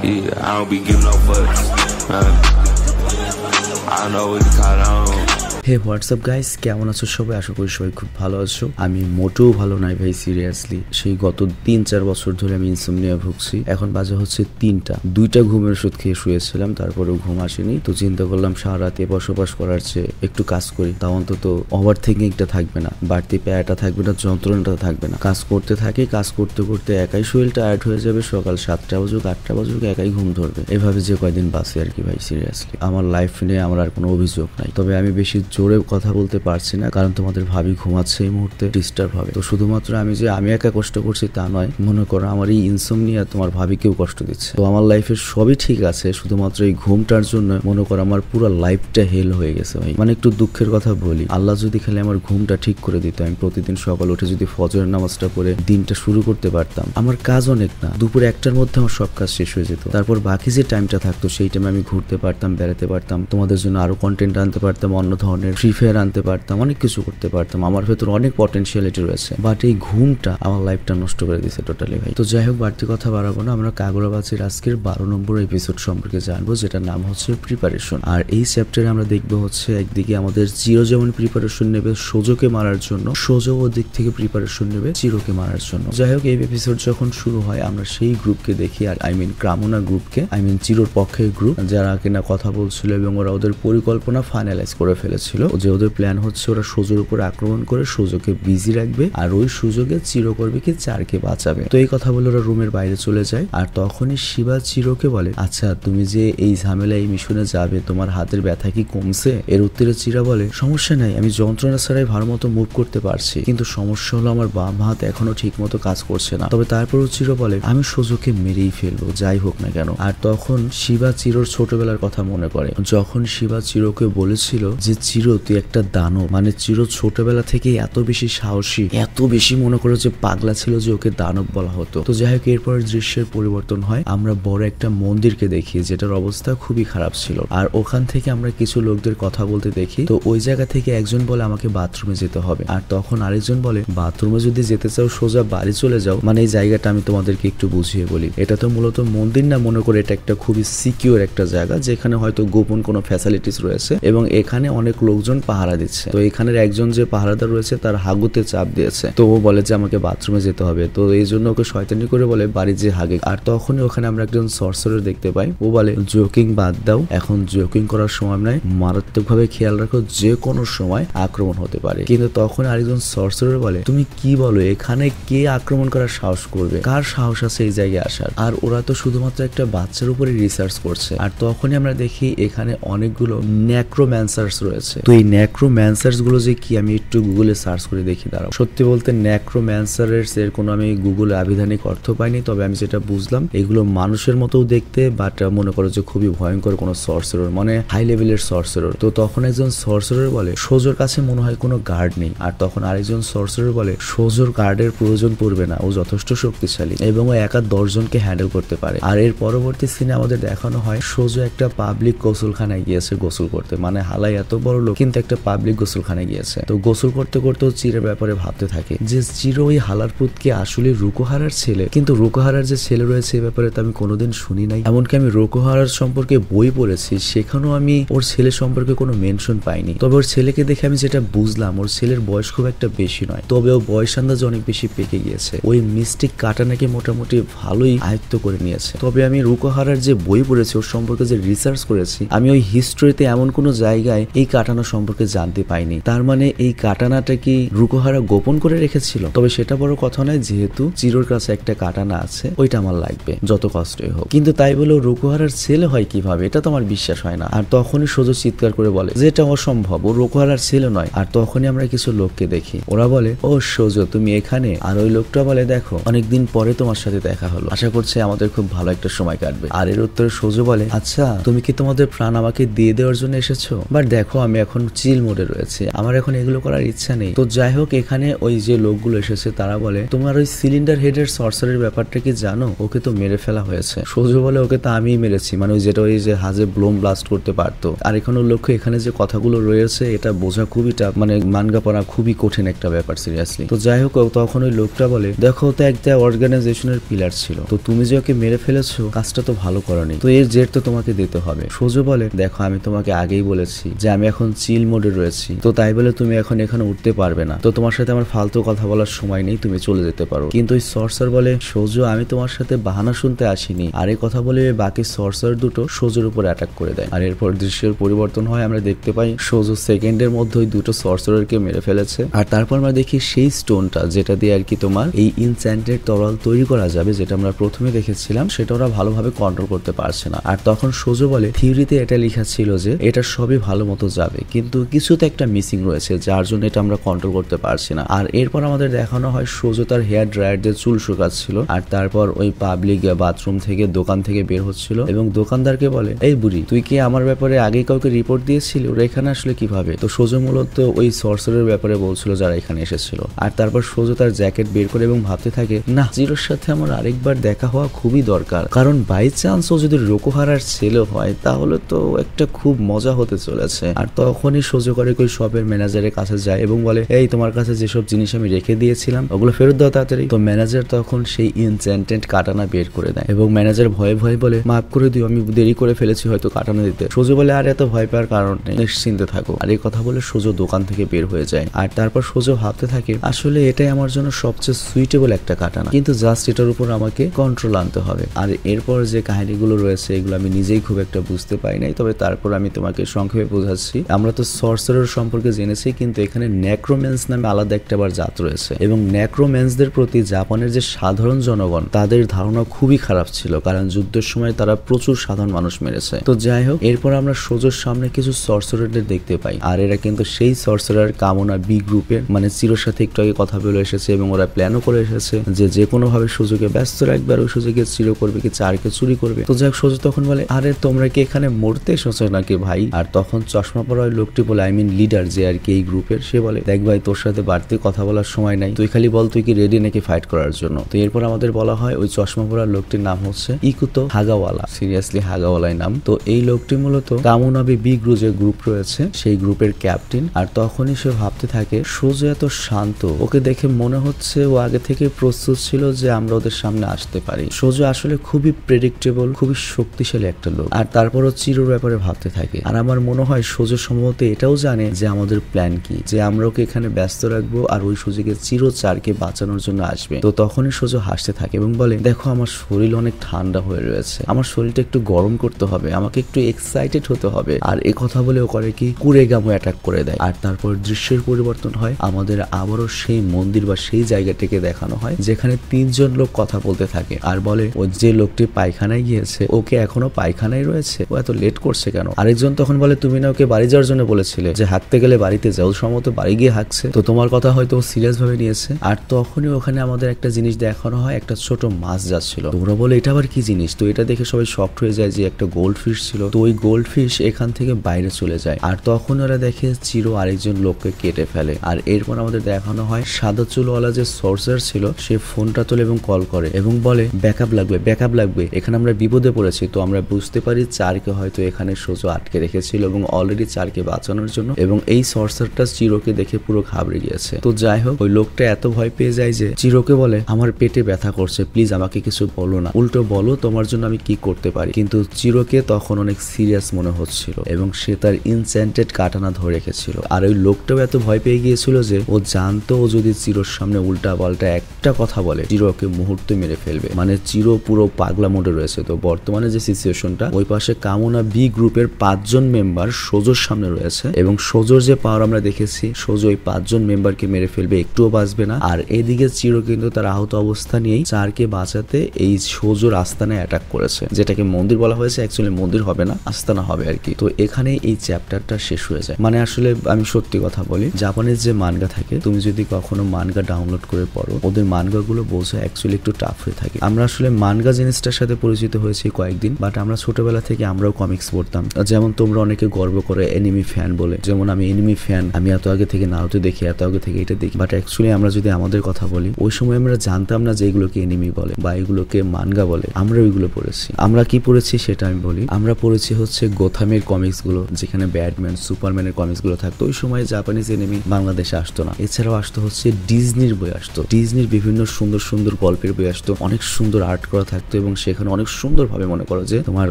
Yeah, I don't be giving no fucks. I don't know what to call it on. Hey WhatsApp guys, কেমন আছো সবাই? আশা করি সবাই খুব ভালো আছো। আমি মোটেও ভালো নাই ভাই, সিরিয়াসলি। সেই গত 3-4 বছর ধরে আমি ইনসমনিয়া ভুগছি। এখন বাজে হচ্ছে 3টা। 2টা ঘুমের ওষুধ খেয়ে শুয়েছিলাম, তারপরেও ঘুম আসেনি। তো চিন্তা করলাম সারা রাতে বসবাস করার চেয়ে একটু কাজ করি, তা অন্তত ওভার থিঙ্কিংটা থাকবে না, বাড়তি প্যারাটা থাকবে না, যন্ত্রণাটা থাকবে না। কাজ করতে থাকি, কাজ করতে করতে একাই শরীর টায়ার্ড হয়ে যাবে। সকাল 7টা বাজুক 8টা বাজুক একাই ঘুম ধরবে। এভাবে যে কয়দিন বাঁচি আর কি ভাই, সিরিয়াসলি। আমার লাইফ নিয়ে আমার আর কোনো অভিযোগ নাই, তবে আমি বেশি জোরে কথা বলতে পারছি না, কারণ তোমাদের ভাবি ঘুমাচ্ছে এই মুহূর্তে, ডিস্টার্ব হবে। তো শুধুমাত্র আমি একা কষ্ট করছি তা নয়, মনে করো আমার এই ইনসমনিয়া তোমার ভাবিকেও কষ্ট দিচ্ছে। তো আমার লাইফের সবই ঠিক আছে, শুধুমাত্র এই ঘুমটার জন্য মনে করো আমার পুরো লাইফটা হেল হয়ে গেছে ভাই। মানে একটু দুঃখের কথা বলি, আল্লাহ যদি খালি আমার ঘুমটা ঠিক করে দিত, আমি প্রতিদিন সকাল উঠে যদি ফজরের নামাজটা পড়ে দিনটা শুরু করতে পারতাম, আমার কাজ অনেক না, দুপুর 1টার মধ্যে আমার সব কাজ শেষ হয়ে যেত। তারপর বাকি যে টাইমটা থাকতো সেই টাইমে আমি ঘুরতে পারতাম, বেড়াতে পারতাম, তোমাদের জন্য আরো কন্টেন্ট আনতে পারতাম, অন্য ধরনের ফ্রি ফায়ার আনতে পারতাম, অনেক কিছু করতে পারতাম। আমার ভেতর অনেক পটেনশিয়ালিটি রয়েছে, বাট এই ঘুমটা আমার লাইফটা নষ্ট করে দিয়েছে টোটালি ভাই। তো যাই হোক, বাড়তি কথা বাড়াবো না, আমরা কাগরাবাজির আজকের 12 নম্বর এপিসোড সম্পর্কে জানবো, যেটার নাম হচ্ছে প্রিপারেশন। আর এই চ্যাপ্টারে আমরা দেখবো হচ্ছে একদিকে আমাদের চিরো যেমন প্রিপারেশন নেবে সোজোকে মারার জন্য, সোজো ওদিক থেকে প্রিপারেশন নেবে চিরোকে মারার জন্য। যাই হোক, এই এপিসোড যখন শুরু হয় আমরা সেই গ্রুপকে দেখি, আর ক্রামোনা গ্রুপকে, চিরোর পক্ষের গ্রুপ, যারা কিনা কথা বলছিল এবং ওরা ওদের পরিকল্পনা ফাইনালাইজ করে ফেলেছিল, যে ওদের প্ল্যান হচ্ছে ওরা সোজোর উপর আক্রমণ করে সোজোকে বিজি রাখবে, আর ওই সুযোগে চিরো করবে কি চারকে বাঁচাবে। তো এই কথা বলে ওরা রুমের বাইরে চলে যায়, আর তখনই শিবা চিরোকে বলে, আচ্ছা তুমি যে এই ঝামেলা এই মিশনে যাবে, তোমার হাতের ব্যথা কি কমছে? এর উত্তরে চিরা বলে, সমস্যা নাই, আমি যন্ত্রণা ছাড়াই ভালো মতো মুভ করতে পারছি, কিন্তু সমস্যা হলো আমার বাম হাত এখনো ঠিক মতো কাজ করছে না। তবে তারপরও চিরো বলে, আমি সোজোকে মেরেই ফেলবো যাই হোক না কেন। আর তখন শিবা চিরোর ছোটবেলার কথা মনে করে, যখন শিবা চিরোকে বলেছিল যে চিরো তুই একটা দানব, চিরো ছোটবেলা থেকে এত বেশি সাহসী, এত বেশি মনে করো যে পাগলা ছিল যে ওকে দানব বলা হতো। তো যাই হোক, এরপর দৃশ্যের পরিবর্তন হয়, আমরা বড় একটা মন্দিরকে দেখি যেটার অবস্থা খুবই খারাপ ছিল, আর ওখান থেকে আমরা কিছু লোকদের কথা বলতে দেখি। তো ওই জায়গা থেকে একজন বলে আমাকে বাথরুমে যেতে হবে, আর তখন আরেকজন বলে বাথরুমে যদি যেতে চাও সোজা বাড়ি চলে যাও। এই জায়গাটা আমি তোমাদেরকে একটু বুঝিয়ে বলি, এটা তো মূলত মন্দির না, মনে করে এটা একটা খুবই সিকিউর একটা জায়গা, যেখানে হয়তো গোপন কোনো ফ্যাসিলিটিস রয়েছে এবং এখানে অনেক লোকজন পাহারা দিচ্ছে। তো এখানের একজন যে পাহারাদার রয়েছে তার হাগুতে চাপ দিয়েছে, তো ও বলে যে আমাকে বাথরুমে যেতে হবে, তো এই জন্য ওকে শয়তানি করে বলে বাড়ি যে হাগে। আর তখনই ওখানে আমরা একজন সর্সারার দেখতে পাই, ও বলে জোকিং বাদ দাও, এখন জোকিং করার সময় নয়, মারাত্মকভাবে খেয়াল রাখো, যে কোনো সময় আক্রমণ হতে পারে। কিন্তু তখন আরেকজন সর্সারার বলে, তুমি কি বলো, এখানে কে আক্রমণ করার সাহস করবে, কার সাহস আছে এই জায়গায় আসার? আর ওরা তো শুধুমাত্র একটা বাচ্চার উপরে রিসার্চ করছে। আর তখনই আমরা দেখি এখানে অনেকগুলো নেক্রোম্যান্সার্স রয়েছে। তো এই নেক্রোম্যান্সার্স গুলো যে কি, আমি একটু গুগলে সার্চ করে দেখি, দাঁড়াও। সত্যি বলতে নেক্রোম্যান্সার্স এর কোনো আমি গুগলে আবিধানিক অর্থ পাইনি, তবে আমি যেটা বুঝলাম এগুলো মানুষের মতো দেখতে, বাট মনে করো যে খুবই ভয়ঙ্কর কোনো সর্সারার, হাই লেভেলের সর্সারার। তো তখন একজন সর্সারার বলে সোজোর কাছে মনে হয় কোনো গার্ড নেই, আর তখন আরেকজন সর্সারার বলে সোজোর গার্ডের প্রয়োজন পড়বে না, ও যথেষ্ট শক্তিশালী এবং ও একা 10 জনকে হ্যান্ডেল করতে পারে। আর এর পরবর্তী সিনে আমাদের দেখানো হয় সোজো একটা পাবলিক গোসলখানায় গিয়েছে গোসল করতে, হালাই এত বড় লোক কিন্তু একটা পাবলিক গোসলখানায় গিয়েছে। তো গোসল করতে করতে চিরের ব্যাপারে ভাবতে থাকে যে চিরো ওই হালারপুত কি আসলে রুকোহারার ছেলে, কিন্তু রুকোহারার যে ছেলে রয়েছে এ ব্যাপারে তো আমি কোনোদিন শুনি নাই। এমনকি আমি রুকোহারার সম্পর্কে বই পড়েছি, সেখানেও আমি ওর ছেলে সম্পর্কে কোনো মেনশন পাইনি। তবে ওর ছেলেকে দেখে আমি যেটা বুঝলাম, ওর ছেলের বয়স খুব একটা বেশি নয়, তবে ও বয়স আন্দাজ অনেক বেশি পেকে গিয়েছে। ওই মিস্টিক কাটানাকে মোটামুটি ভালোই আয়ত্ত করে নিয়েছে। তবে আমি রুকোহারার যে বই পড়েছি, ওর সম্পর্কে যে রিসার্চ করেছি, আমি ওই হিস্ট্রিতে এমন কোনো জায়গায় এই কাটানা সম্পর্কে জানতে পাইনি। তার এই কাটানাটা কি রুকোহারা গোপন করে রেখেছিল? তবে সেটা বড় কথা নয়, যেহেতু চিরোর কাছে একটা কাটানা আছে, ওইটা আমার লাগবে যত কষ্টই হোক। কিন্তু তাই বলে রুকোহারার ছেলে হয় কিভাবে, এটা তো আমার বিশ্বাস হয় না। আর তখনই সোজো চিৎকার করে বলে যে এটা অসম্ভব, ও রুকোহারার ছেলে নয়। আর তখনই আমরা কিছু লোককে দেখি, ওরা বলে ও সোজো তুমি এখানে। আর ওই লোকটা বলে, দেখো অনেকদিন পরে তোমার সাথে দেখা হলো, আশা করছি আমাদের খুব ভালো একটা সময় কাটবে। আর এর উত্তরে সোজো বলে, আচ্ছা তুমি কি তোমাদের প্রাণ আমাকে দিয়ে দেওয়ার জন্য এসেছো? বাট দেখো আমি এখন চিল মোডে রয়েছে, আমার এখন এগুলো করার ইচ্ছা নেই। তো যাই হোক, এখানে ওই যে লোকগুলো এসেছে তারা বলে তোমার ওই সিলিন্ডার হেডের সর্সারের ব্যাপারটা কি জানো? ওকে তো মেরে ফেলা হয়েছে। সোজো বলে ওকে তো আমিই মেরেছি, মানে ওই যেটা ওই যে হাজে ব্লোম ব্লাস্ট করতে পারতো। আর এখানে লক্ষ্য এখানে যে কথাগুলো রয়েছে এটা বোঝা খুবই টাফ, মানে মানগা পড়া খুবই কঠিন একটা ব্যাপার সিরিয়াসলি। তো যাই হোক, তখন ওই লোকটা বলে দেখো তো একটা অর্গানাইজেশনের পিলার ছিল, তো তুমি যে ওকে মেরে ফেলেছো কাজটা তো ভালো করনি, তো এর জের তো তোমাকে দিতে হবে। সোজো বলে দেখো আমি তোমাকে আগেই বলেছি যে আমি এখন চিল মোডে রয়েছি, তো তাই বলে তুমি এখন এখানে উঠতে পারবে না, তো তোমার সাথে আমার ফালতু কথা বলার সময় নেই, তুমি চলে যেতে পারো। কিন্তু ওই সর্সার বলে সোজো আমি তোমার সাথে বাহানা শুনতে আসিনি। আর এই কথা বলে বাকি সর্সার দুটো সোজোর উপর অ্যাটাক করে দেয়। আর এরপর দৃশ্যের পরিবর্তন হয়, আমরা দেখতে পাই সোজো সেকেন্ডের মধ্যে ওই দুটো সর্সারকে মেরে ফেলেছে। আর তারপর আমরা দেখি সেই স্টোনটা যেটা দিয়ে আর কি তোমার এই ইনস্যান্টেড তরল তৈরি করা যাবে, যেটা আমরা প্রথমে দেখেছিলাম, সেটা ওরা ভালোভাবে কন্ট্রোল করতে পারছে না। আর তখন সোজো বলে থিওরিতে এটা লেখা ছিল যে এটা সবই ভালো মতো যাবে, কিন্তু কিছুতে একটা মিসিং রয়েছে যার জন্য এটা আমরা কন্ট্রোল করতে পারছি না। আর এরপর আমাদের দেখানো হয় সোজো তার হেয়ার ড্রায়ার দিয়ে চুল শুকাচ্ছিল, আর তারপর ওই পাবলিক বাথরুম থেকে দোকান থেকে বের হচ্ছিল এবং দোকানদারকে বলে এই বুড়ি তুই কি আমার ব্যাপারে আগে কাউকে রিপোর্ট দিয়েছিলি, ওরা এখানে আসলে কিভাবে? তো সোজো মূলত ওই সর্সারের ব্যাপারে বলছিল যারা এখানে এসেছিল। আর তারপর সোজো তার জ্যাকেট বের করে এবং ভাবতে থাকে না, চিরোর সাথে আমার আরেকবার দেখা হওয়া খুবই দরকার, কারণ বাই চান্স ও যদি রোকোহারার ছেলে হয় তাহলে তো একটা খুব মজা হতে চলেছে। আর তখনই সোজো করে ওই শপের ম্যানেজারের কাছে যায় এবং বলে এই তোমার কাছে যেসব জিনিস আমি রেখে দিয়েছিলাম ওগুলো ফেরত দাও তাড়াতাড়ি। তো ম্যানেজার তখন সেই ইনস্যান্টেড কাটানা বের করে দেয় এবং ম্যানেজার ভয়ে ভয়ে বলে মাফ করে দিও, আমি দেরি করে ফেলেছি হয়তো কাটানা দিতে। সোজো বলে আর এত ভয় পাওয়ার কারণ নেই, নিশ্চিন্তে থাকো। আর এই কথা বলে সোজো দোকান থেকে বের হয়ে যায়। আর তারপর সোজো ভাবতে থাকে আসলে এটাই আমার জন্য সবচেয়ে সুইটেবল একটা কাটানা, কিন্তু জাস্ট এটার উপর আমাকে কন্ট্রোল আনতে হবে। আর এরপর যে কাহিনীগুলো রয়েছে এগুলো আমি নিজেই খুব একটা বুঝতে পাই নাই, তবে তারপর আমি তোমাকে সংক্ষেপে বোঝাচ্ছি। আমরা তো সর্সারার সম্পর্কে জেনেছি, কিন্তু এখানে নেক্রোম্যান্স নামে আলাদা একটা জাত রয়েছে এবং নেক্রোম্যান্সদের প্রতি জাপানের যে সাধারণ জনগণ তাদের ধারণা খুবই খারাপ ছিল, কারণ যুদ্ধের সময় তারা প্রচুর সাধারণ মানুষ মেরেছে। তো যাই হোক, এরপর আমরা সোজোর সামনে কিছু সর্সারারদের দেখতে পাই, আর এরা কিন্তু সেই সর্সারার কামনা বি গ্রুপের, মানে চিরোর সাথে একটু আগে কথা বলে এসেছে এবং ওরা প্ল্যানও করে এসেছে যে কোনো ভাবে সুযোগে ব্যস্ত রাখবে আর ওই সুযোগে চিরো করবে কি চারকে চুরি করবে। তো যাই হোক, সোজো তখন বলে আরে তোমরা কি এখানে মরতে এসেছো নাকি ভাই? আর তখন চশমা পরা ওই লোকটি বলে আই মিন লিডার যে আর কি এই গ্রুপের, সে বলে দেখ ভাই তোর সাথে বাড়তি কথা বলার সময় নাই, তুই খালি বল তুই কি রেডি নাকি ফাইট করার জন্য। তো এরপর আমাদের বলা হয় ওই চশমা পরা লোকটির নাম হচ্ছে ইকুতো হাগাওয়ালা, সিরিয়াসলি হাগাওয়ালাই নাম। তো এই লোকটি মূলত কামুনাবি বি গ্রুপ যে গ্রুপ রয়েছে সেই গ্রুপের ক্যাপ্টেন। আর তখনই সে ভাবতে থাকে সোজো এত শান্ত, ওকে দেখে মনে হচ্ছে ও আগে থেকে প্রস্তুত ছিল যে আমরা ওদের সামনে আসতে পারি। সোজো আসলে খুবই প্রেডিক্টেবল, খুবই শক্তিশালী একটা লোক। আর তারপরও চিরোর ব্যাপারে ভাবতে থাকে। আর আমার মনে হয় সোজো সম্ভবত এটাও জানে যে আমাদের প্ল্যান কি, যে আমরা ওকে এখানে ব্যস্ত রাখবো আর ওই সুযোগে চিরো চারকে বাঁচানোর জন্য আসবে। তো তখনই সোজো হাসতে থাকে এবং বলে দেখো আমার শরীর অনেক ঠান্ডা হয়ে রয়েছে, আমার শরীরটা একটু গরম করতে হবে, আমাকে একটু এক্সাইটেড হতে হবে। আর এ কথা বলে ও করে কি কুরেগামো অ্যাটাক করে দেয়। আর তারপর দৃশ্যের পরিবর্তন হয়, আমাদের আবারও সেই মন্দির বা সেই জায়গাটিকে দেখানো হয় যেখানে তিনজন লোক কথা বলতে থাকে আর বলে ও যে লোকটি পায়খানায় গিয়েছে ওকে এখনো পায়খানায় রয়েছে, ও এত লেট করছে কেন? আরেকজন তখন বলে তুমি না ওকে বাড়ি যাওয়ার জন্য বলেছিলে যে হাঁকতে গেলে বাড়িতে যাও, সম্ভবত বাড়ি গিয়ে হাঁকছে, তো তোমার কথা হয়তো সিরিয়াস ভাবে নিয়েছে। আর তখনই ওখানে আমাদের একটা জিনিস দেখানো হয়, একটা ছোট মাছ যাচ্ছিল। ওরা বলে এটা আবার কি জিনিস? তো এটা দেখে সবাই শকড হয়ে যায় যে একটা গোল্ড ফিশ ছিল। তো ওই গোল্ড ফিশ এখান থেকে বাইরে চলে যায় আর তখন ওরা দেখে চিরো আরেকজন লোককে কেটে ফেলে। আর এরপর আমাদের দেখানো হয় সাদা চুলওয়ালা যে সর্সার ছিল সে ফোনটা তোলে এবং কল করে এবং বলে ব্যাকআপ লাগবে, ব্যাকআপ লাগবে, এখানে আমরা বিপদে পড়েছি। তো আমরা বুঝতে পারি চারকে হয়তো এখানে সোজো আটকে রেখেছিল এবং অলরেডি চারকে বাঁচানোর জন্য, এবং এই সর্সারটা চিরোকে দেখে পুরো ঘাবড়ে গিয়েছে। তো যাই হোক, ওই লোকটা এত ভয় পেয়ে যায় যে চিরোকে বলে আমার পেটে ব্যথা করছে, প্লিজ আমাকে কিছু বলো না, উল্টো বলো তোমার জন্য আমি কি করতে পারি। কিন্তু চিরোকে তখন অনেক সিরিয়াস মনে হচ্ছিল এবং সে তার ইনস্যান্টেড কাটানা ধরে রেখেছিল। আর ওই লোকটাও এত ভয় পেয়ে গিয়েছিল যে ও জানতো ও যদি চিরোর সামনে উল্টা পাল্টা একটা কথা বলে চিরোকে মুহূর্তে মেরে ফেলবে, মানে চিরো পুরো পাগলা মোডে রয়েছে। তো বর্তমানে যে সিচুয়েশনটা, ওই পাশে কামনা বি গ্রুপের 5 জন মেম্বার সোজোর সামনে রয়েছে এবং সোজোর যে পাওয়ার আমরা দেখেছি, সোজো ওই 5 জন মেম্বারকে মেরে ফেলবে, একটুও বাঁচবে না। আর এদিকে চিরো কিন্তু তার আহত অবস্থা নিয়েই চারকে বাঁচাতে এই সোজোর আস্তানায় অ্যাটাক করেছে, যেটাকে মন্দির বলা হয়েছে, অ্যাকচুয়ালি মন্দির হবে না, আস্তানা হবে আর কি। তো এখানে এই চ্যাপ্টারটা শেষ হয়ে যায়। মানে আসলে আমি সত্যি কথা বলি, জাপানের যে মানগা থাকে, তুমি যদি কখনো মানগা ডাউনলোড করে পড়ো, ওদের মানগা গুলো বোঝা অ্যাকচুয়ালি একটু টাফ হয়ে থাকে। আমরা আসলে মানগা জিনিসটার সাথে পরিচিত হয়েছি কয়েকদিন, বাট আমরা ছোটবেলা থেকে আমরাও কমিক্স পড়তাম, যেমন তোমরা অনেকে গর্ব করে অ্যানিমে এনিমি ফ্যান বলে, যেমন আমি এনিমি ফ্যান, আমি এত আগে থেকে নারুতো দেখি, এত আগে থেকে এটা দেখি, বাট অ্যাকচুয়ালি আমরা যদি আমাদের কথা বলি, ওই সময় আমরা জানতাম না যে এগুলোকে এনিমি বলে বা এগুলোকে মানগা বলে। আমরা ওইগুলো পড়েছি। আমরা কি পড়েছি সেটা আমি বলি। আমরা পড়েছি হচ্ছে গোথামের কমিক্স গুলো, যেখানে ব্যাটম্যান, সুপারম্যানের কমিক্স গুলো থাকতো। ওই সময় জাপানিজ এনিমি বাংলাদেশে আসতো না। এছাড়াও আসতো হচ্ছে ডিজনির বই আসতো, ডিজনির বিভিন্ন সুন্দর সুন্দর গল্পের বই আসতো, অনেক সুন্দর আর্ট করা থাকতো এবং সেখানে অনেক সুন্দরভাবে মনে করো যে তোমার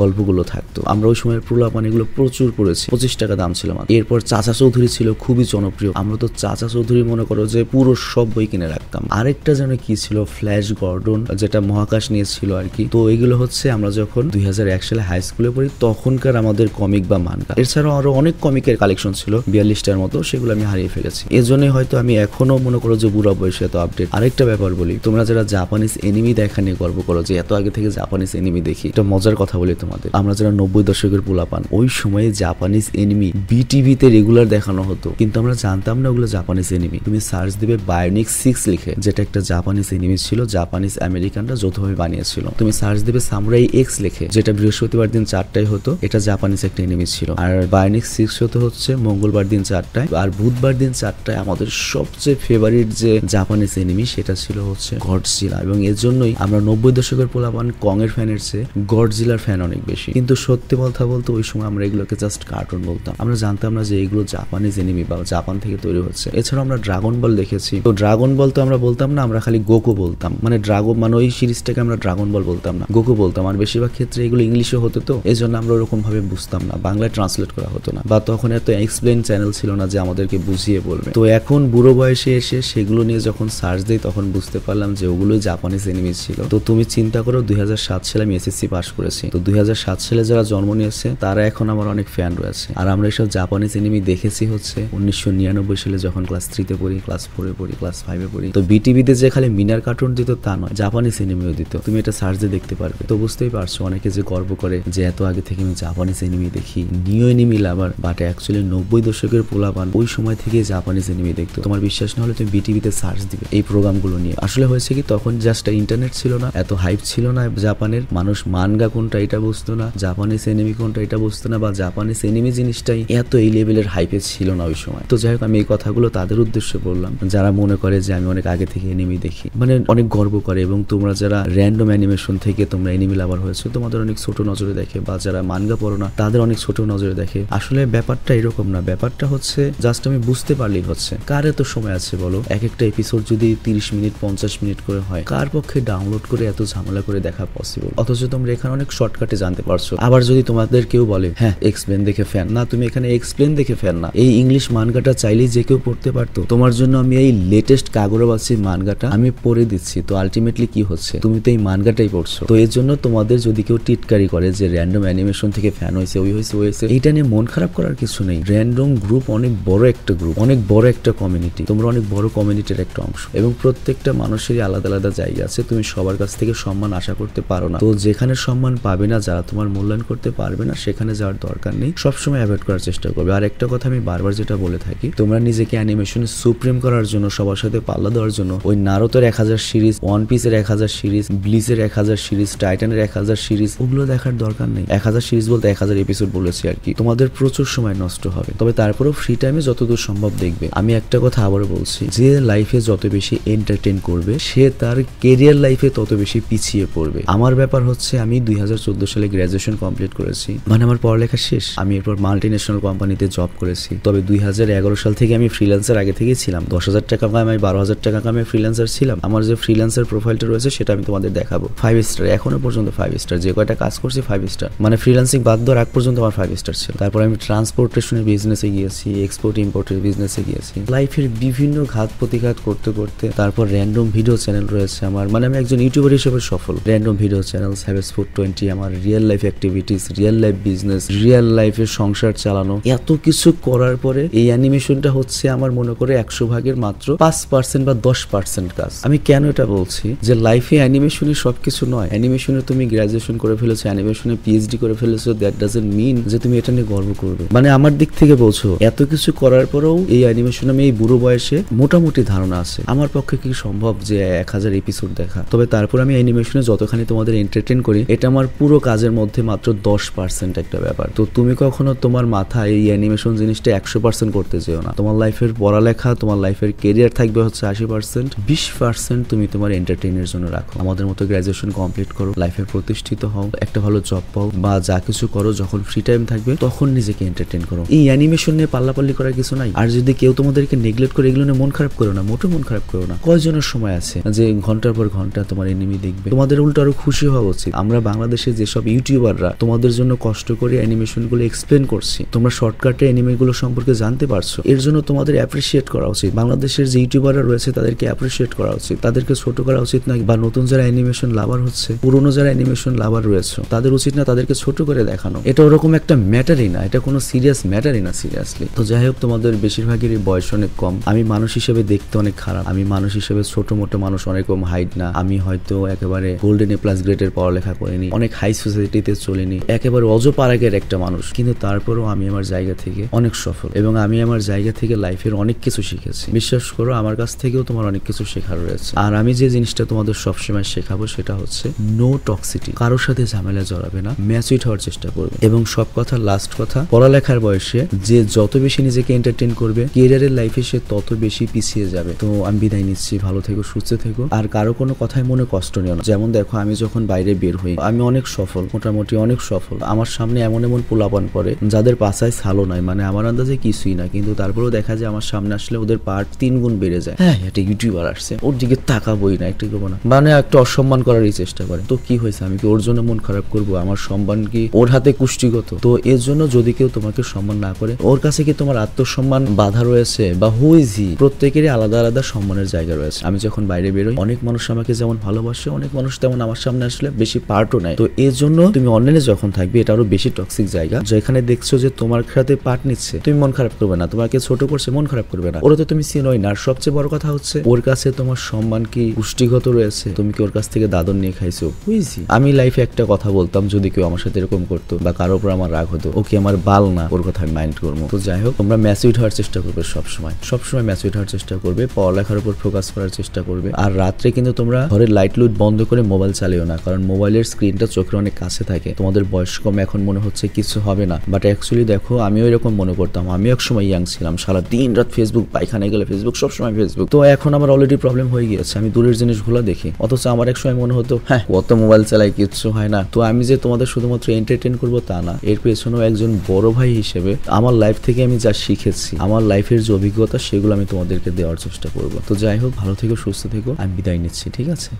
গল্পগুলো থাকতো। আমরা ওই সময় প্রলাপান এগুলো প্রচুর পড়েছি। 25 টাকা দাম ছিল মাত্র। এরপর চাচা চৌধুরী ছিল খুবই জনপ্রিয়। আমরা তো চাচা চৌধুরী মনে করো যে পুরো সব বই কিনে রাখতাম। আরেকটা যেন কি ছিল, ফ্ল্যাশ গর্ডন, যেটা মহাকাশ নিয়ে ছিল আর কি। তো এগুলো হচ্ছে আমরা যখন 2001 সালে হাই স্কুলে পড়ি তখনকার আমাদের কমিক বা মানগা। এছাড়াও আরো অনেক কমিকের কালেকশন ছিল 42টার মতো, সেগুলো আমি হারিয়ে ফেলেছি। এর জন্যই হয়তো আমি এখনো মনে করো যে বুড়া বয়সে এত আপডেট। আরেকটা ব্যাপার বলি, তোমরা যারা জাপানিজ এনিমি দেখা নিয়ে গর্ব করো যে এত আগে থেকে জাপানিজ এনিমি দেখি, এটা মজার কথা বলি তোমাদের। আমরা যারা 90 দশকের পোলাপান, ওই সময়ে জাপানিজ এনিমি বিটিভিতে রেগুলার দেখানো হতো, কিন্তু আমরা জানতাম না ওগুলো জাপানিজ এনিমি। তুমি সার্চ দিবে বায়োনিক 6 লিখে, যেটা একটা জাপানিজ এনিমি ছিল, জাপানিজ আমেরিকানরা যৌথভাবে বানিয়েছিল। তুমি সার্চ দিবে সামুরাই এক্স লিখে, যেটা বৃহস্পতিবার দিন 4টায় হতো, এটা জাপানিজ একটা এনিমি ছিল। আর বায়োনিক 6 হচ্ছে মঙ্গলবার দিন 4টায়, আর বুধবার দিন 4টায় আমাদের সবচেয়ে ফেভারিট যে জাপানিজ এনিমি সেটা ছিল হচ্ছে গডজিলা। এবং এর জন্যই আমরা 90 দশকের পোলাপান কং এর ফ্যানের চেয়ে গডজিলার ফ্যান অনেক বেশি। কিন্তু সত্যি কথা বলতে ওই সময় আমরা এগুলোকে জাস্ট কার্টুন বলতাম। আমরা জানতাম না যে এগুলো জাপানিজ এনিমি বা জাপান থেকে তৈরি হচ্ছে। এছাড়াও আমরা ড্রাগন বল দেখেছি। তো ড্রাগন বল তো আমরা বলতাম না, আমরা খালি গোকু বলতাম। মানে ড্রাগন মানে ওই সিরিজটাকে আমরা ড্রাগন বল বলতাম না, গোকু বলতাম। আর বেশিরভাগ ক্ষেত্রে এগুলো ইংলিশে হতো, তো এই জন্য আমরা ওরকম ভাবে বুঝতাম না, বাংলায় ট্রান্সলেট করা হতো না, বা তখন এত এক্সপ্লেন চ্যানেল ছিল না যে আমাদেরকে বুঝিয়ে বলবে। তো এখন বুড়ো বয়সে এসে সেগুলো নিয়ে যখন সার্চ দিই তখন বুঝতে পারলাম যে ওগুলোই জাপানিজ এনিমি ছিল। তো তুমি চিন্তা করো 2007 সালে আমি এসএসসি পাস করেছি। তো 2007 সালে যারা জন্ম নিয়েছে তারা এখন আমার অনেক ফ্যান রয়েছে। আর আমরা এসব জাপানিজ এনিমি দেখেছি হচ্ছে 1999 সালে যখন ক্লাস 3-তে পড়ি, ক্লাস 4-এ পড়ি, ক্লাস 5-এ পড়ি। তো বিটিভিতে যে খালি মিনার কার্টুন দিত তা নয়, জাপানিজ এনিমিও দিত। তুমি এটা সার্চ দিয়ে দেখতে পারবে। তো বুঝতেই পারছো অনেকে যে গর্ব করে যে এত আগে থেকে আমি জাপানিজ এনিমি দেখি, new anime lover. But actually 90 দশকের পোলাপান ওই সময় থেকে জাপানিজ এনিমি দেখতো। তোমার বিশ্বাস না হলে তুমি বিটিভিতে সার্চ দিবে এই প্রোগ্রামগুলো নিয়ে। আসলে হয়েছে কি, তখন জাস্ট ইন্টারনেট ছিল না, এত হাইপ ছিল না জাপানের। মানুষ মানগা কোনটা এটা বুঝতো না, জাপানিজ এনিমি কোনটা এটা বুঝতো না, বা জাপানিজ এনিমি জিনিসটাই এত এই লেভেলের হাইপে ছিল না ওই সময়। তো যাই হোক, আমি এই কথাগুলো তাদের উদ্দেশ্যে বললাম যারা মনে করে যে আমি অনেক আগে থেকে এনিমি দেখি, মানে অনেক গর্ব করে। এবং তোমরা যারা র্যান্ডম অ্যানিমেশন থেকে তোমরা এনিমি লাভার হয়েছে, তোমাদের অনেক ছোট নজরে দেখে, বা যারা মানগা পড়ো না তাদের অনেক ছোট নজরে দেখে। আসলে ব্যাপারটা এরকম না, ব্যাপারটা হচ্ছে জাস্ট আমি বুঝতে পারলেই হচ্ছে। কার এত সময় আছে বলো? এক একটা এপিসোড যদি 30 মিনিট 50 মিনিট করে হয়, কার পক্ষে ডাউনলোড করে এত ঝামেলা করে দেখা পসিবল? অথচ তোমরা এখানে অনেক শর্টকাটে জানতে পারছো। আবার যদি তোমাদের কেউ বলে হ্যাঁ এক্সপ্লেন দেখে ফ্যান, না তুমি এখানে এক্সপ্লেন দেখে ফ্যান না, এই ইংলিশ মানগাটা চাইলেই যে কেউ পড়তে পারতো। তোমার জন্য আমি এই লেটেস্ট কাগরবাসী মানগাটা আমি পড়ে দিচ্ছি। তো আলটিমেটলি কি হচ্ছে, তুমি তো এই মানগাটাই পড়ছো। তো এর জন্য তোমাদের যদি কেউ টিটকারি করে যে র্যান্ডম অ্যানিমেশন থেকে ফ্যান হয়েছে, ওই হয়েছে, ওই হয়েছে, এইটা নিয়ে মন খারাপ করার কিছু নেই। র্যান্ডম গ্রুপ অনেক বড় একটা গ্রুপ, অনেক বড় একটা কমিউনিটি। তোমরা অনেক বড় কমিউনিটির একটা অংশ, এবং প্রত্যেকটা মানুষেরই আলাদা আলাদা জায়গা আছে। তুমি সবার কাছ থেকে সম্মান আশা করতে পারো না। তো যেখানে সম্মান পাবে না, যারা তোমার মূল্যায়ন করতে পারবে না, সেখানে যাওয়ার দরকার নেই। সবসময় অ্যাভয়েড করার চেষ্টা করবে। আর একটা কথা আমি বারবার যেটা বলে থাকি, তোমরা নিজেকে অ্যানিমেশনে সুপ্রিম করার জন্য, সবার সাথে পাল্লা দেওয়ার জন্য ওই নারুতোর 1000 সিরিজ, ওয়ান পিসের 1000 সিরিজ, ব্লিচের 1000 সিরিজ, টাইটানের 1000 সিরিজ, ওগুলো দেখার দরকার নেই। 1000 সিরিজ বলতে 1000 এপিসোড বলেছি আর কি। তোমাদের প্রচুর সময় নষ্ট হবে। তবে তারপরেও ফ্রি টাইমে যতদূর সম্ভব দেখবে। আমি একটা কথা আবারও বলছি, যে লাইফে যত বেশি এন্টারটেইন করবে সে তার কেরিয়ার লাইফে তত বেশি পিছিয়ে পড়বে। আমার ব্যাপার হচ্ছে, আমি 2014 সালে গ্রাজুয়েশন কমপ্লিট করেছি, মানে আমার পড়ালেখা শেষ। আমি এরপর মাল্টি ন্যাশনাল কোম্পানিতে জব করেছি। তবে 2011 সাল থেকে আমি ফ্রিল্যান্সার আগে থেকেই ছিলাম। 10,000 টাকা কামাই, 12,000 টাকা কামাই ফ্রিল্যান্সার ছিলাম। আমার যে ফ্রিল্যান্সার প্রোফাইলটা রয়েছে সেটা আমি তোমাদের দেখাবো। 5 স্টার, এখনো পর্যন্ত 5 স্টার। যে কয়টা কাজ করছি 5 স্টার, মানে ফ্রিল্যান্সিং বাদ দেওয়ার আগ পর্যন্ত আমার 5 স্টার ছিল। তারপর আমি ট্রান্সপোর্টেশনের বিজনেসে গিয়েছি, এক্সপোর্ট ইম্পোর্টের বিজনেসে গিয়েছি। লাইফের বিভিন্ন ঘাত প্রতিঘাত করতে করতে তারপর র্যান্ডম ভিডিও চ্যানেল রয়েছে আমার, মানে আমি একজন ইউটিউবার হিসেবে সফল। Random video channel, haves food 20, আমার real life activities, real life business, real লাইফে সংসার চালানো, এত কিছু করার পরে এই অ্যানিমেশনটা হচ্ছে আমার মনে করে 100 ভাগের মাত্র 5% বা 10% কাজ। আমি কেন এটা বলছি, যে লাইফে অ্যানিমেশনই সবকিছু নয়। অ্যানিমেশনে তুমি গ্রাজুয়েশন করে ফেলেছো, অ্যানিমেশনে পিএইচডি করে ফেলেছো, দ্যাট ডাজন্ট মিন যে তুমি এটা নিয়ে গর্ব করবে। মানে আমার দিক থেকে বলছো, এত কিছু করার পরেও এই অ্যানিমেশন আমি এই বুড়ো বয়সে মোটামুটি ধারণা আছে। আমার পক্ষে কি সম্ভব যে 1000 এপিসোড দেখা? তবে তারপর আমি অ্যানিমেশনে যতখানি তোমাদের এন্টারটেইন করি, এটা আমার পুরো কাজের মধ্যে মাত্র 10% একটা ব্যাপার। তো তুমি কখনো তোমার মাথায় এই অ্যানিমেশন জিনিসটা 100% করতে যেও না। তোমার লাইফের পড়ালেখা, তোমার লাইফের কেরিয়ার থাকবে হচ্ছে 80%, 20% তুমি তোমার এন্টারটেইনের জন্য রাখো। আমাদের মতো গ্রাজুয়েশন কমপ্লিট করো, লাইফে প্রতিষ্ঠিত হও, একটা ভালো জব পাও, বা যা কিছু করো, যখন ফ্রি টাইম থাকবে তখন নিজেকে এন্টারটেইন করো। এই অ্যানিমেশন নিয়ে পাল্লাপাল্লি করার কিছু নাই। আর যদি কেউ তোমাদেরকে নেগলেক্ট করে, এগুলো নিয়ে মন খারাপ করো না, মোটেও মন খারাপ করো না। কয়জনের সময় আছে যে ঘন্টার পর ঘন্টা তোমার এনিমি দেখবে? তোমাদের উল্টো আরো খুশি হওয়া উচিত। আমরা বাংলাদেশে যেসব ইউটিউবাররা তোমাদের জন্য কষ্ট করে অ্যানিমেশন গুলো এক্সপ্লেন করছি, তোমরা শর্টকাটে অ্যানিমে গুলো সম্পর্কে জানতে পারছো, এর জন্য তোমাদের অ্যাপ্রিসিয়েট করা উচিত। বাংলাদেশের যে ইউটিউবাররা রয়েছে তাদেরকে অ্যাপ্রিসিয়েট করা উচিত, তাদেরকে ছোট করা উচিত না। বা নতুন যারা অ্যানিমেশন লাভার হচ্ছে, পুরোনো যারা অ্যানিমেশন লাভার রয়েছে, তাদের উচিত না তাদেরকে ছোট করে দেখানো। এটা ওরকম একটা ম্যাটারই না, এটা কোনো সিরিয়াস ম্যাটারই না সিরিয়াসলি। তো যাই হোক, তোমাদের বেশিরভাগেরই বয়স অনেক কম। আমি মানুষ হিসেবে দেখতে অনেক খারাপ, আমি মানুষ হিসেবে ছোট মোটো মানুষ, অনেক কম হাইট না, আমি হয়তো একেবারে গোল্ডেন এ প্লাস গ্রেডের পড়ালেখা করিনি, অনেক হাই সোসাইটিতে চলিনি, একেবারে অজপাড়াগের একটা মানুষ, কিন্তু তারপরেও আমি আমার জায়গা থেকে অনেক সফল এবং আমি আমার জায়গা থেকে লাইফের অনেক কিছু শিখেছি। বিশ্বাস করো, আমার কাছ থেকেও তোমার অনেক কিছু শেখার রয়েছে। আর আমি যে জিনিসটা তোমাদের সবসময় শেখাবো সেটা হচ্ছে নো টক্সিটি। কারোর সাথে ঝামেলা জড়াবে না, ম্যাচুইট হওয়ার চেষ্টা করবে। এবং সব কথা লাস্ট কথা, পড়ালেখার বয়সে যে যত বেশি নিজেকে এন্টারটেইন করবে, ক্যারিয়ারের লাইফে সে তত বেশি পিছিয়ে যাবে। তো আমি বিদায় নিচ্ছি, ভালো থেকো, সুস্থ থেকো, আর কারো কোনো কথায় মনে কষ্ট নিও না। যেমন দেখো, আমি যখন বাইরে বের হই, আমি অনেক সফল, মোটামুটি অনেক সফল। আমার সামনে এমন এমন পোলাপান পড়ে যাদের পাশায় ছালো নাই, মানে আমার আন্দাজে কিছুই না, কিন্তু তারপরেও দেখা যায় আমার সামনে আসলে ওদের পার্ট 3 গুণ বেড়ে যায়। হ্যাঁ, একটা ইউটিউবার আসছে, ওর দিকে তাকাবোই না, একটু করবো না, মানে একটা অসম্মান করারই চেষ্টা করে। তো কি হয়েছে, আমি কি ওর জন্য মন খারাপ করবো? আমার সম্মান কি ওর হাতে কুষ্টিগত? তো এর জন্য যদি কেউ তোমাকে সম্মান না করে, ওর কাছে কি তোমার আত্মসম্মান বাধা রয়েছে? বা হুইজি, প্রত্যেকেরই আলাদা আলাদা সম্মানের জায়গা রয়েছে। আমি যখন বাইরে বেরোই, অনেক মানুষ আমাকে যেমন ভালোবাসে, অনেক মানুষ তেমন আমার সামনে আসলে বেশি পার্টও নেয়। তো এর জন্য তুমি অনলাইনে যখন থাকবে, এটা আরো বেশি টক্সিক জায়গা, যেখানে দেখছো যে তোমার সাথে পার্ট নিচ্ছে, তুমি মন খারাপ করবে না, তোমাকে ছোট করছে, মন খারাপ করবে না, ওরা তো তুমি চিনোই না। আর সবচেয়ে বড় কথা হচ্ছে, ওর কাছে তোমার সম্মান কি পুষ্টিগত রয়েছে? তুমি কি ওর কাছ থেকে দাদন নিয়ে খাইছো? বুঝছি। আমি লাইফে একটা কথা বলতাম, যদি কেউ আমার সাথে এরকম করতো বা কারো উপর আমার রাগ হতো, ওকে আমার বাল না, ওর কথা আমি মাইন্ড করবো। তো যাই হোক, তোমরা ম্যাচুইট হওয়ার চেষ্টা করবে, সবসময় ম্যাচুইট হওয়ার চেষ্টা করবে, পড়ালেখার উপর ফোকাস করার চেষ্টা করবে। আর রাত্রে কিন্তু তোমরা ঘরের লাইট লুইট বন্ধ করে মোবাইল চালিও না, কারণ মোবাইলের স্ক্রিনটা চোখের অনেক কাছে থাকে। তোমাদের বয়স কম, এখন মনে হচ্ছে কিছু হবে না, বাট অ্যাকচুয়ালি দেখো, আমিও এরকম মনে করতাম। আমি এক সময় ইয়াং ছিলাম, সারা দিন রাত ফেসবুক, পায়খানায় গেলে ফেসবুক, সবসময় ফেসবুক। তো এখন আমার অলরেডি প্রবলেম হয়ে গিয়েছে, আমি দূরের জিনিসগুলো দেখি। অথচ আমার এক সময় মনে হতো, হ্যাঁ, কত মোবাইল চালাই, কিচ্ছু হয় না। তো আমি যে তোমাদের শুধুমাত্র এন্টারটেইন করবো তা না, এর পেছনেও একজন বড় ভাই হিসেবে আমার লাইফ থেকে আমি যা শিখেছি, আমার লাইফের যে অভিজ্ঞতা, সেগুলো আমি তোমাদেরকে দেওয়ার চেষ্টা করবো। তো যাই হোক, ভালো থেকো, সুস্থ থেকো, আমি বিদায় নিচ্ছি, ঠিক আছে?